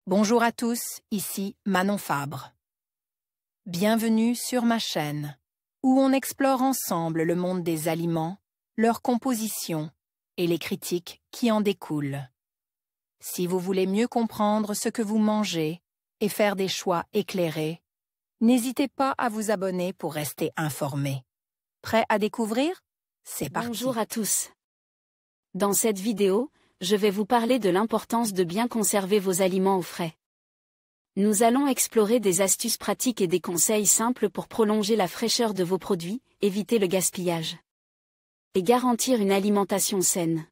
Bonjour à tous, ici Manon Fabre. Bienvenue sur ma chaîne, où on explore ensemble le monde des aliments, leur composition et les critiques qui en découlent. Si vous voulez mieux comprendre ce que vous mangez et faire des choix éclairés, n'hésitez pas à vous abonner pour rester informé. Prêt à découvrir? C'est parti. Bonjour à tous. Dans cette vidéo, je vais vous parler de l'importance de bien conserver vos aliments au frais. Nous allons explorer des astuces pratiques et des conseils simples pour prolonger la fraîcheur de vos produits, éviter le gaspillage et garantir une alimentation saine.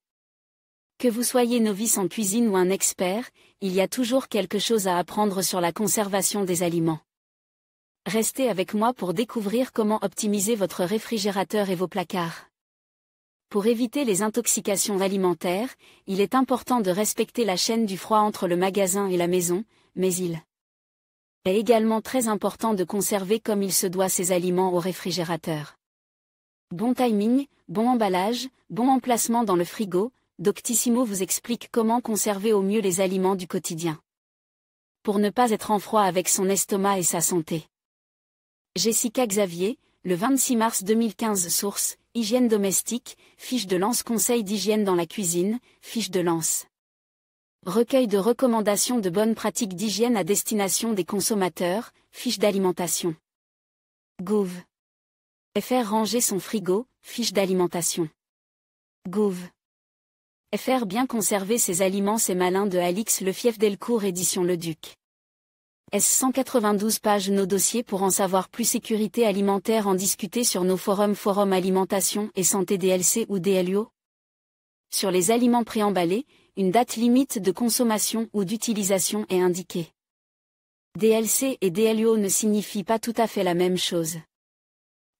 Que vous soyez novice en cuisine ou un expert, il y a toujours quelque chose à apprendre sur la conservation des aliments. Restez avec moi pour découvrir comment optimiser votre réfrigérateur et vos placards. Pour éviter les intoxications alimentaires, il est important de respecter la chaîne du froid entre le magasin et la maison, mais il est également très important de conserver comme il se doit ces aliments au réfrigérateur. Bon timing, bon emballage, bon emplacement dans le frigo, Doctissimo vous explique comment conserver au mieux les aliments du quotidien. Pour ne pas être en froid avec son estomac et sa santé. Jessica Xavier, le 26 mars 2015. Source, Hygiène domestique, fiche de lance. Conseils d'hygiène dans la cuisine, fiche de lance. Recueil de recommandations de bonnes pratiques d'hygiène à destination des consommateurs, fiche d'alimentation. Gouv. Faire ranger son frigo, fiche d'alimentation. Gouv. Faire bien conserver ses aliments. C'est malin de Alix Lefief Delcourt, édition Le Duc. S192 pages. Nos dossiers pour en savoir plus. Sécurité alimentaire, en discuter sur nos forums. Forum alimentation et santé DLC ou DLUO. Sur les aliments préemballés, une date limite de consommation ou d'utilisation est indiquée. DLC et DLUO ne signifient pas tout à fait la même chose.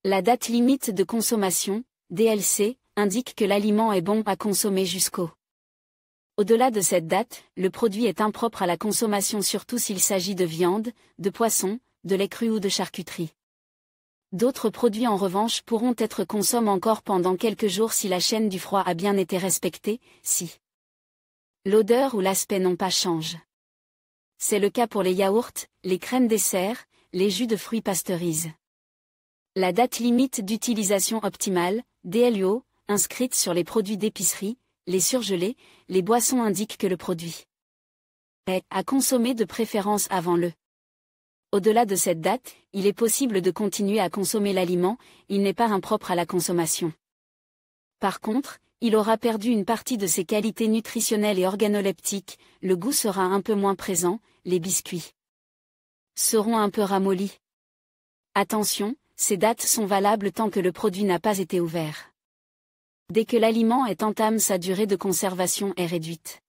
La date limite de consommation, DLC, indique que l'aliment est bon à consommer jusqu'au. Au-delà de cette date, le produit est impropre à la consommation, surtout s'il s'agit de viande, de poisson, de lait cru ou de charcuterie. D'autres produits en revanche pourront être consommés encore pendant quelques jours si la chaîne du froid a bien été respectée, si l'odeur ou l'aspect n'ont pas changé. C'est le cas pour les yaourts, les crèmes dessert, les jus de fruits pasteurisés. La date limite d'utilisation optimale, DLUO, inscrite sur les produits d'épicerie, les surgelés, les boissons indique que le produit est à consommer de préférence avant le. Au-delà de cette date, il est possible de continuer à consommer l'aliment, il n'est pas impropre à la consommation. Par contre, il aura perdu une partie de ses qualités nutritionnelles et organoleptiques, le goût sera un peu moins présent, les biscuits seront un peu ramollis. Attention, ces dates sont valables tant que le produit n'a pas été ouvert. Dès que l'aliment entame sa durée de conservation est réduite.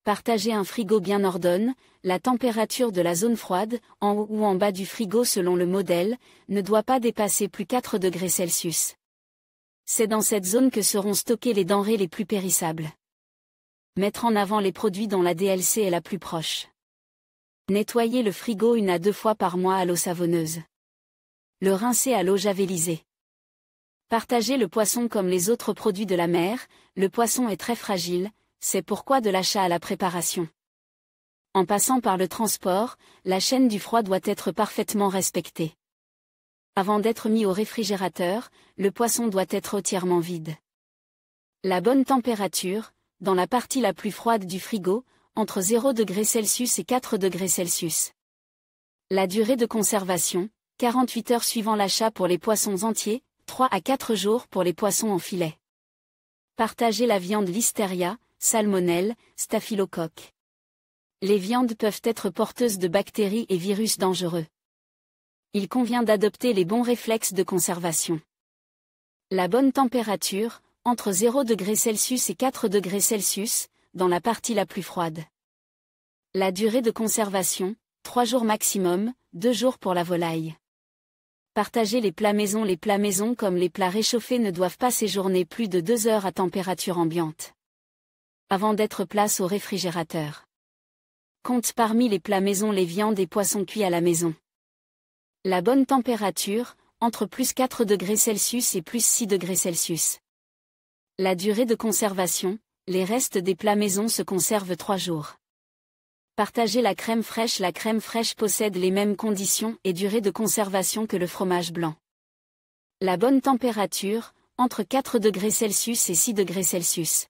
Partager un frigo bien ordonne, la température de la zone froide, en haut ou en bas du frigo selon le modèle, ne doit pas dépasser plus 4 degrés Celsius. C'est dans cette zone que seront stockées les denrées les plus périssables. Mettre en avant les produits dont la DLC est la plus proche. Nettoyer le frigo 1 à 2 fois par mois à l'eau savonneuse. Le rincer à l'eau javélisée. Partager le poisson comme les autres produits de la mer, le poisson est très fragile, c'est pourquoi de l'achat à la préparation. En passant par le transport, la chaîne du froid doit être parfaitement respectée. Avant d'être mis au réfrigérateur, le poisson doit être entièrement vide. La bonne température, dans la partie la plus froide du frigo, entre 0 degrés Celsius et 4 degrés Celsius. La durée de conservation, 48 heures suivant l'achat pour les poissons entiers, 3 à 4 jours pour les poissons en filet. Partager la viande Listeria, Salmonelle, Staphylocoque. Les viandes peuvent être porteuses de bactéries et virus dangereux. Il convient d'adopter les bons réflexes de conservation. La bonne température, entre 0 degrés Celsius et 4 degrés Celsius, dans la partie la plus froide. La durée de conservation, 3 jours maximum, 2 jours pour la volaille. Partager les plats maison. Les plats maison comme les plats réchauffés ne doivent pas séjourner plus de 2 heures à température ambiante. Avant d'être placés au réfrigérateur. Compte parmi les plats maison les viandes et poissons cuits à la maison. La bonne température, entre plus 4 degrés Celsius et plus 6 degrés Celsius. La durée de conservation, les restes des plats maison se conservent 3 jours. Partagez la crème fraîche. La crème fraîche possède les mêmes conditions et durée de conservation que le fromage blanc. La bonne température, entre 4 degrés Celsius et 6 degrés Celsius.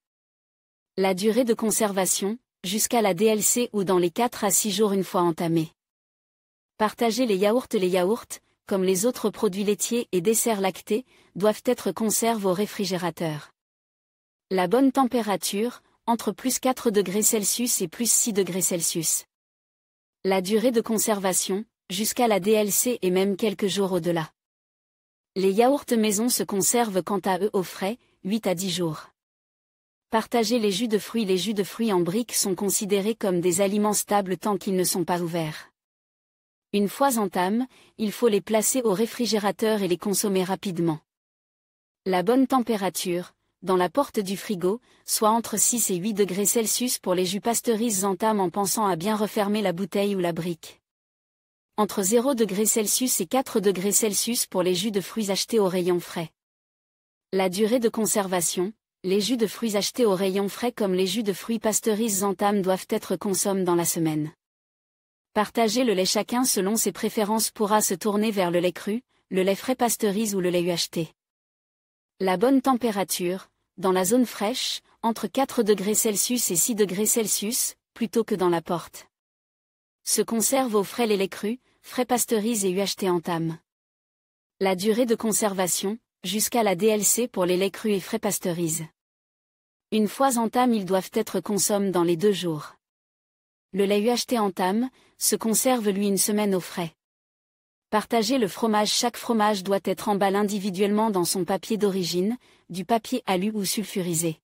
La durée de conservation, jusqu'à la DLC ou dans les 4 à 6 jours une fois entamés. Partagez les yaourts. Les yaourts, comme les autres produits laitiers et desserts lactés, doivent être conservés au réfrigérateur. La bonne température, entre plus 4 degrés Celsius et plus 6 degrés Celsius. La durée de conservation, jusqu'à la DLC et même quelques jours au-delà. Les yaourts maison se conservent quant à eux au frais, 8 à 10 jours. Partagez les jus de fruits. Les jus de fruits en briques sont considérés comme des aliments stables tant qu'ils ne sont pas ouverts. Une fois entames, il faut les placer au réfrigérateur et les consommer rapidement. La bonne température, dans la porte du frigo, soit entre 6 et 8 degrés Celsius pour les jus pasteurisés entames en pensant à bien refermer la bouteille ou la brique. Entre 0 degrés Celsius et 4 degrés Celsius pour les jus de fruits achetés au rayon frais. La durée de conservation, les jus de fruits achetés au rayon frais comme les jus de fruits pasteurisés entames doivent être consommés dans la semaine. Partagez le lait. Chacun selon ses préférences pourra se tourner vers le lait cru, le lait frais pasteurisé ou le lait UHT. La bonne température, dans la zone fraîche, entre 4 degrés Celsius et 6 degrés Celsius, plutôt que dans la porte. Se conserve au frais les laits crus, frais pasteurisés et UHT entames. La durée de conservation, jusqu'à la DLC pour les laits crus et frais pasteurisés. Une fois entames, ils doivent être consommés dans les 2 jours. Le lait UHT entame, se conserve lui une semaine au frais. Partagez le fromage. Chaque fromage doit être emballé individuellement dans son papier d'origine, du papier alu ou sulfurisé.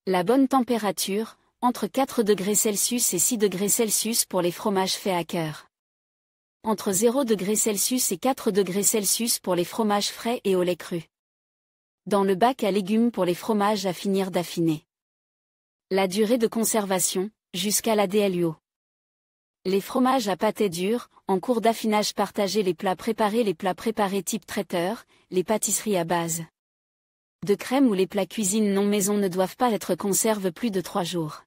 La bonne température, entre 4 degrés Celsius et 6 degrés Celsius pour les fromages faits à cœur. Entre 0 degrés Celsius et 4 degrés Celsius pour les fromages frais et au lait cru. Dans le bac à légumes pour les fromages à finir d'affiner. La durée de conservation, jusqu'à la DLUO. Les fromages à pâté dur, en cours d'affinage. Partagez les plats préparés type traiteur, les pâtisseries à base de crème ou les plats cuisine non maison ne doivent pas être conservés plus de 3 jours.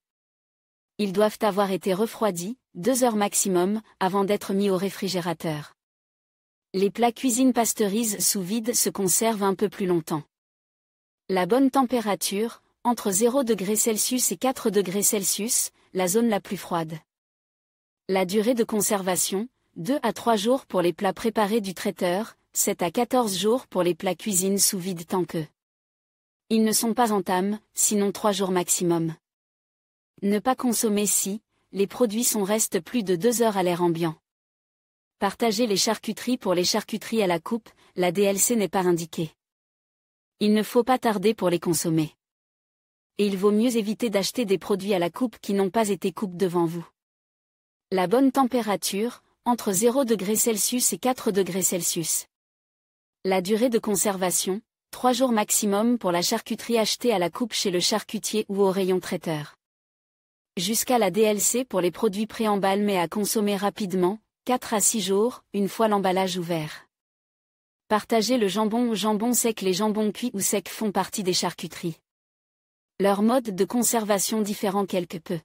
Ils doivent avoir été refroidis, 2 heures maximum, avant d'être mis au réfrigérateur. Les plats cuisine pasteurisés sous vide se conservent un peu plus longtemps. La bonne température, entre 0 degrés Celsius et 4 degrés Celsius, la zone la plus froide. La durée de conservation, 2 à 3 jours pour les plats préparés du traiteur, 7 à 14 jours pour les plats cuisine sous vide tant que ils ne sont pas entames, sinon 3 jours maximum. Ne pas consommer si les produits restent plus de 2 heures à l'air ambiant. Partagez les charcuteries. Pour les charcuteries à la coupe, la DLC n'est pas indiquée. Il ne faut pas tarder pour les consommer. Et il vaut mieux éviter d'acheter des produits à la coupe qui n'ont pas été coupés devant vous. La bonne température, entre 0 degrés Celsius et 4 degrés Celsius. La durée de conservation, 3 jours maximum pour la charcuterie achetée à la coupe chez le charcutier ou au rayon traiteur. Jusqu'à la DLC pour les produits pré-emballés mais à consommer rapidement, 4 à 6 jours, une fois l'emballage ouvert. Partagez le jambon. Jambon sec. Les jambons cuits ou secs font partie des charcuteries. Leur mode de conservation différent quelque peu.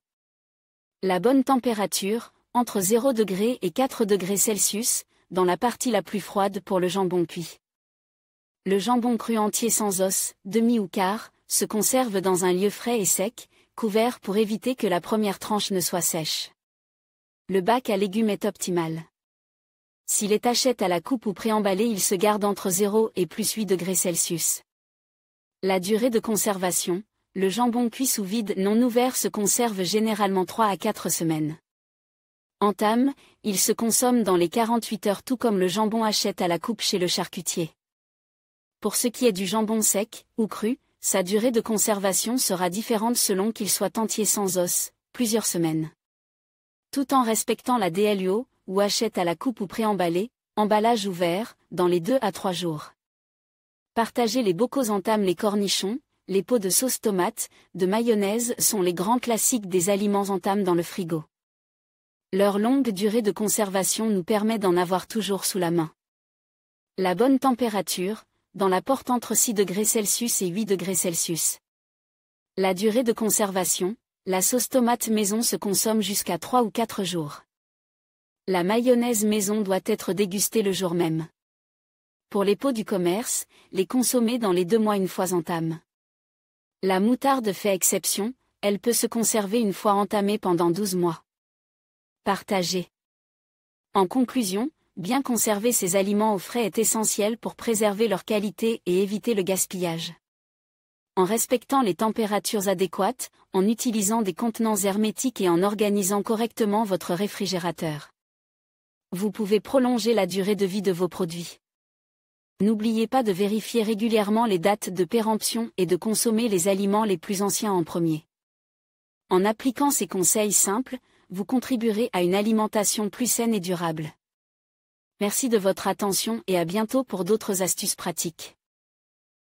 La bonne température, entre 0 degrés et 4 degrés Celsius, dans la partie la plus froide pour le jambon cuit. Le jambon cru entier sans os, demi ou quart, se conserve dans un lieu frais et sec, couvert pour éviter que la première tranche ne soit sèche. Le bac à légumes est optimal. S'il est acheté à la coupe ou préemballé, il se garde entre 0 et plus 8 degrés Celsius. La durée de conservation, le jambon cuit sous vide non ouvert se conserve généralement 3 à 4 semaines. Entame, il se consomme dans les 48 heures tout comme le jambon acheté à la coupe chez le charcutier. Pour ce qui est du jambon sec, ou cru, sa durée de conservation sera différente selon qu'il soit entier sans os, plusieurs semaines. Tout en respectant la DLUO, ou achète à la coupe ou préemballé, emballage ouvert, dans les 2 à 3 jours. Partagez les bocaux. Entame. Les cornichons, les pots de sauce tomate, de mayonnaise sont les grands classiques des aliments entame dans le frigo. Leur longue durée de conservation nous permet d'en avoir toujours sous la main. La bonne température, dans la porte entre 6 degrés Celsius et 8 degrés Celsius. La durée de conservation, La sauce tomate maison se consomme jusqu'à 3 ou 4 jours. La mayonnaise maison doit être dégustée le jour même. Pour les pots du commerce, les consommer dans les 2 mois une fois entame. La moutarde fait exception, elle peut se conserver une fois entamée pendant 12 mois. Partagez. En conclusion, bien conserver ces aliments au frais est essentiel pour préserver leur qualité et éviter le gaspillage. En respectant les températures adéquates, en utilisant des contenants hermétiques et en organisant correctement votre réfrigérateur, vous pouvez prolonger la durée de vie de vos produits. N'oubliez pas de vérifier régulièrement les dates de péremption et de consommer les aliments les plus anciens en premier. En appliquant ces conseils simples, vous contribuerez à une alimentation plus saine et durable. Merci de votre attention et à bientôt pour d'autres astuces pratiques.